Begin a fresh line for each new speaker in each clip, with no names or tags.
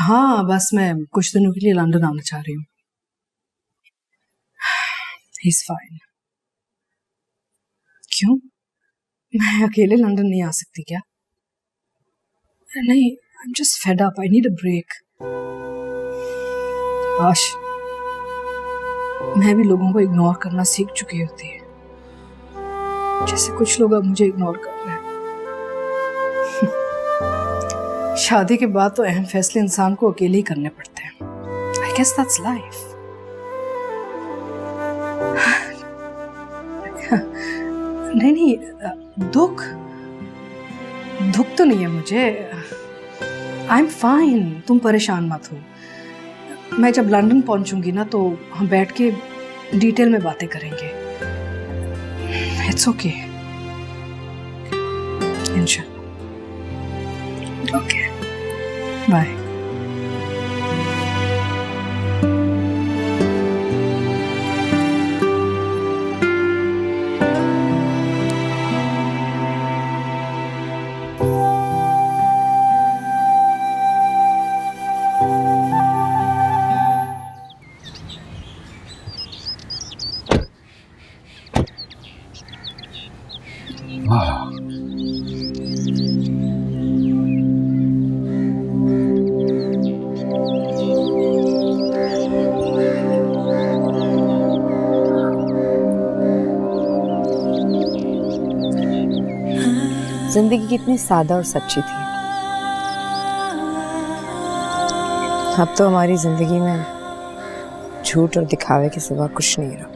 हाँ, बस मैं कुछ दिनों के लिए लंदन आना चाह रही हूँ। He's fine। क्यों? मैं अकेले लंदन नहीं आ सकती क्या? नहीं, I'm just fed up। I need a break। काश मैं भी लोगों को इग्नोर करना सीख चुकी होती है, जैसे कुछ लोग अब मुझे इग्नोर कर रहे हैं। शादी के बाद तो अहम फैसले इंसान को अकेले ही करने पड़ते हैं। I guess that's life। नहीं, दुख तो नहीं है मुझे। I'm fine। तुम परेशान मत हो। मैं जब लंदन पहुंचूंगी ना तो हम बैठ के डिटेल में बातें करेंगे। It's okay। इंशाल्लाह। Okay। Bye।
जिंदगी कितनी सादा और सच्ची थी। अब तो हमारी जिंदगी में झूठ और दिखावे के सिवा कुछ नहीं रहा।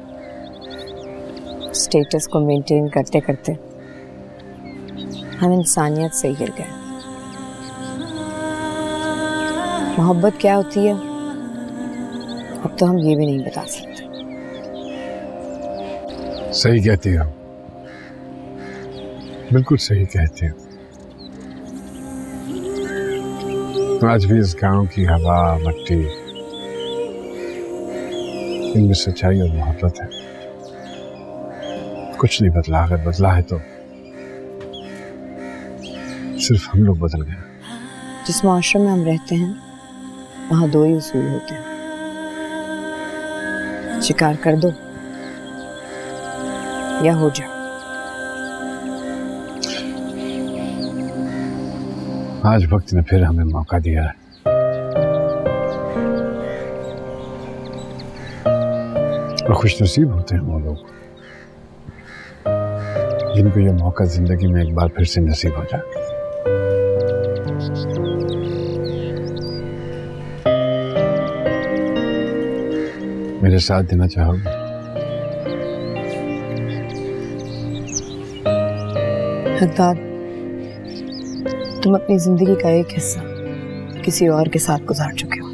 स्टेटस को मेंटेन करते करते हम इंसानियत से गिर गए। मोहब्बत क्या होती है अब तो हम ये भी नहीं बता सकते।
सही कहती हो, बिल्कुल सही कहते हो। आज भी इस गांव की हवा, मट्टी, इनमें सच्चाई और मोहब्बत है। कुछ नहीं बदला। अगर बदला है तो सिर्फ हम लोग बदल गए।
जिस मुआशरे में हम रहते हैं वहां दो ही उसूल होते हैं, शिकार कर दो या हो जाओ।
आज वक्त ने फिर हमें मौका दिया है। और खुशनसीब होते हैं वो लोग जिनको ये मौका जिंदगी में एक बार फिर से नसीब हो जाए। मेरे साथ देना चाहोगे?
हकदार, तुम अपनी जिंदगी का एक हिस्सा किसी और के साथ गुजार चुके हो।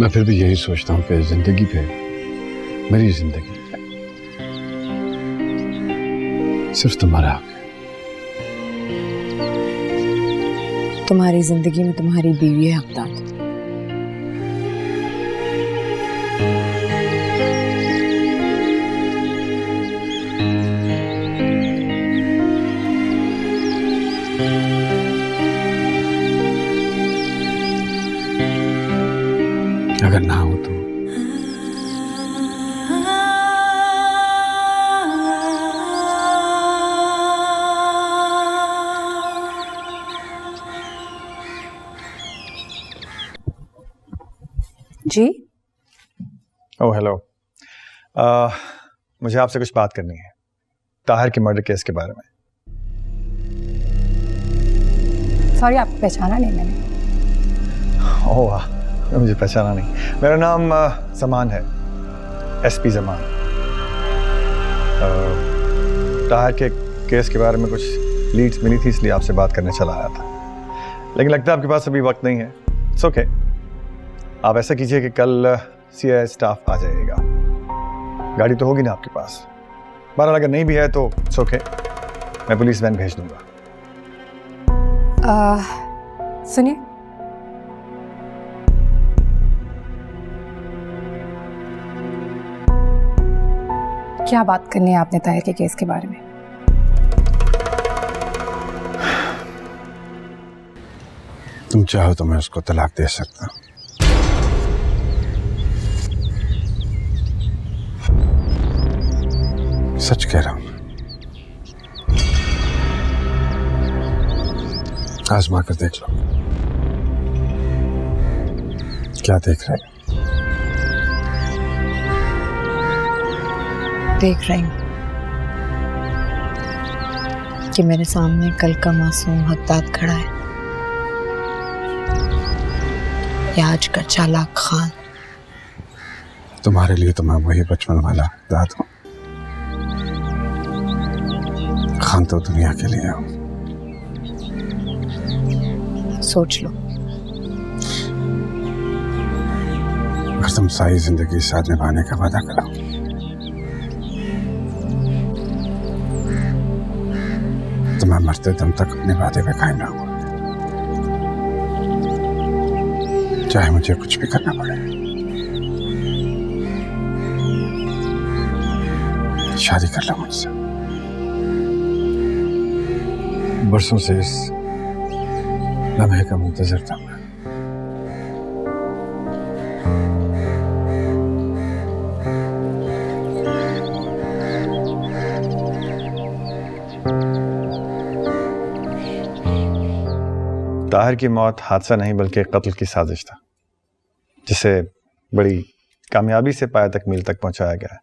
मैं फिर भी यही सोचता हूँ कि जिंदगी पे, मेरी जिंदगी सिर्फ तुम्हारा हक है।
तुम्हारी जिंदगी में तुम्हारी बीवी है हकदार।
अगर ना हो तो
जी।
ओह हेलो, मुझे आपसे कुछ बात करनी है ताहिर के मर्डर केस के बारे में।
सॉरी, आपको पहचाना नहीं मैंने।
ओह वाह, मुझे पहचाना नहीं। मेरा नाम जमान है, एसपी जमान। ताहिर के केस के बारे में कुछ लीड्स मिली थी, इसलिए आपसे बात करने चला आया था, लेकिन लगता है आपके पास अभी वक्त नहीं है। It's okay. आप ऐसा कीजिए कि कल सीआईए स्टाफ आ जाइएगा। गाड़ी तो होगी ना आपके पास? बहरहाल अगर नहीं भी है तो इट्स ओके, मैं पुलिस वैन भेज दूंगा।
सुनिए, क्या बात करनी है आपने ताहिर के केस के बारे में?
तुम चाहो तो मैं उसको तलाक दे सकता हूं। सच कह रहा हूं, आजमा कर देख लो। क्या देख रहे हो?
देख रही हूँ कि मेरे सामने कल का मासूम हद्दाद खड़ा है या आज का चालाक खान।
तुम्हारे लिए तो मैं वही बचपन वाला हद्दाद हूं। खान तो दुनिया के लिए हूं।
सोच लो,
अगर तुम सारी जिंदगी साथ निभाने का वादा करो तो मैं मरते दम तक अपने वादे पे कायम रहूंगा, चाहे मुझे कुछ भी करना पड़े। शादी कर लो मुझसे। बरसों से इस लम्हे का मुंतजर था मैं।
ताहिर की मौत हादसा नहीं बल्कि कत्ल की साजिश था, जिसे बड़ी कामयाबी से पाया तकमील तक पहुंचाया गया है।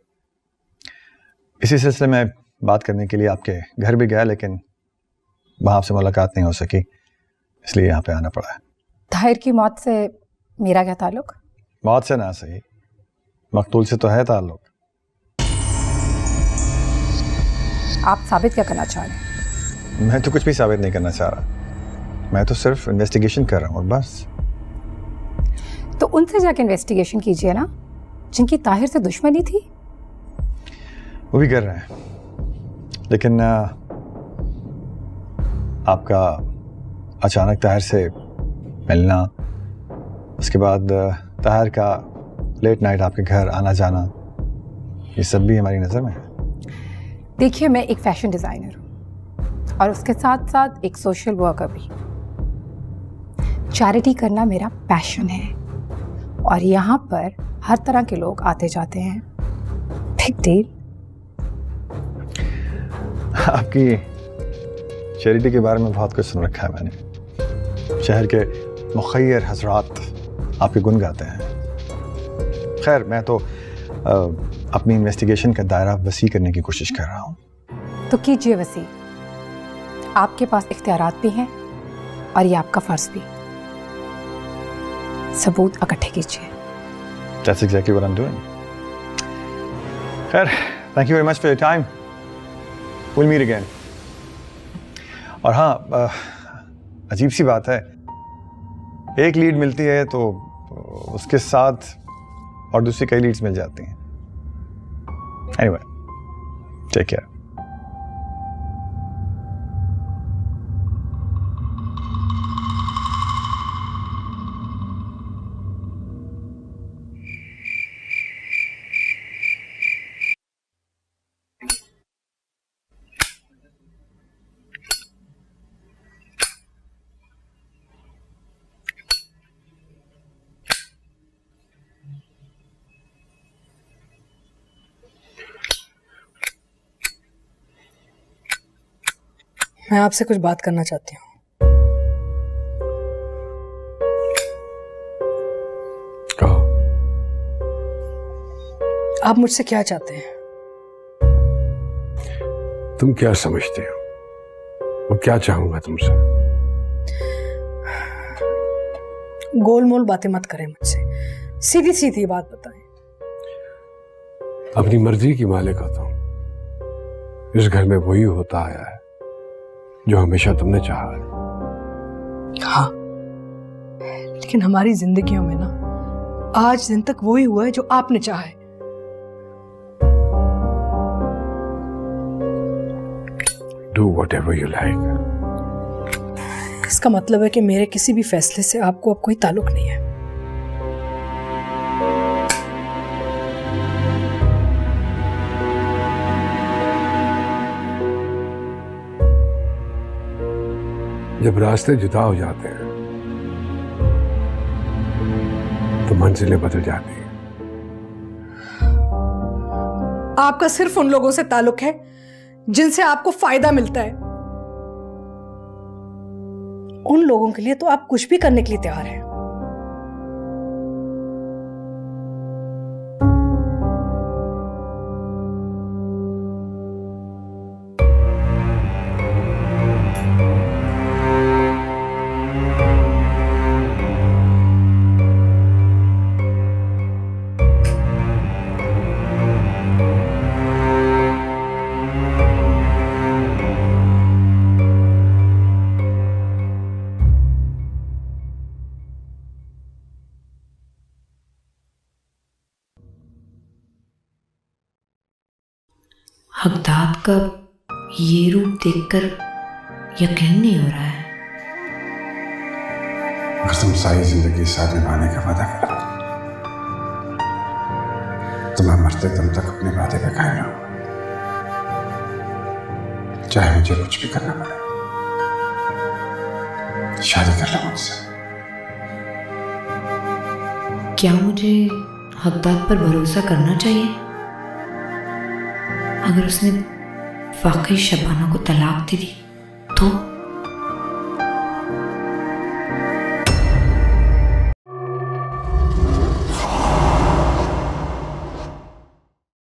इसी सिलसिले में बात करने के लिए आपके घर भी गया, लेकिन वहां आपसे मुलाकात नहीं हो सकी, इसलिए यहाँ पे आना पड़ा है।
ताहिर की मौत से मेरा क्या ताल्लुक?
मौत से ना सही, मकतूल से तो है ताल्लुक।
आप साबित क्या करना चाह रहे हैं?
मैं तो कुछ भी साबित नहीं करना चाह रहा, मैं तो सिर्फ इन्वेस्टिगेशन कर रहा हूँ और बस।
तो उनसे जाके इन्वेस्टिगेशन कीजिए ना, जिनकी ताहिर से दुश्मनी थी।
वो भी कर रहे हैं, लेकिन आपका अचानक ताहिर से मिलना, उसके बाद ताहिर का लेट नाइट आपके घर आना जाना, ये सब भी हमारी नज़र में है।
देखिए, मैं एक फैशन डिज़ाइनर हूँ और उसके साथ साथ एक सोशल वर्कर भी। चैरिटी करना मेरा पैशन है और यहाँ पर हर तरह के लोग आते जाते हैं। Big deal.
आपकी चैरिटी के बारे में बहुत कुछ सुन रखा है मैंने। शहर के मुखय्यर हजरात आपके गुण गाते हैं। खैर, मैं तो अपनी इन्वेस्टिगेशन का दायरा वसी करने की कोशिश कर रहा हूँ।
तो कीजिए वसी, आपके पास इख्तियारात भी हैं और ये आपका फर्ज भी। सबूत इकट्ठे कीजिए।
That's exactly what I'm doing. खैर, thank you very much for your time. We'll meet again. और हाँ, अजीब सी बात है, एक लीड मिलती है तो उसके साथ और दूसरी कई लीड्स मिल जाती हैं। Anyway, take care.
मैं आपसे कुछ बात करना चाहती हूँ।
कहो।
आप मुझसे क्या चाहते हैं?
तुम क्या समझते हो? मैं क्या चाहूंगा तुमसे?
गोलमोल बातें मत करें मुझसे, सीधी सीधी बात बताएं।
अपनी मर्जी की मालिक होता हूं। इस घर में वही होता आया है जो हमेशा तुमने चाहा है।
हाँ, लेकिन हमारी जिंदगियों में ना आज दिन तक वही हुआ है जो आपने चाहा है।
Do whatever you like.
इसका मतलब है कि मेरे किसी भी फैसले से आपको अब कोई ताल्लुक नहीं है।
जब रास्ते जुदा हो जाते हैं मंजिलें बदल जाती हैं।
आपका सिर्फ उन लोगों से ताल्लुक है जिनसे आपको फायदा मिलता है। उन लोगों के लिए तो आप कुछ भी करने के लिए तैयार हैं।
हकदाद का ये रूप देखकर यकीन नहीं हो रहा है।
अगर तुम सारी जिंदगी साथ निभाने का वादा करो तो मैं मरते दम तक अपने वादे पे कायम रहूंगा, चाहे मुझे कुछ भी करना पड़े। शादी कर लो मुझसे।
क्या मुझे हकदाद पर भरोसा करना चाहिए? अगर उसने वाकई शबाना को तलाक दे दी तो?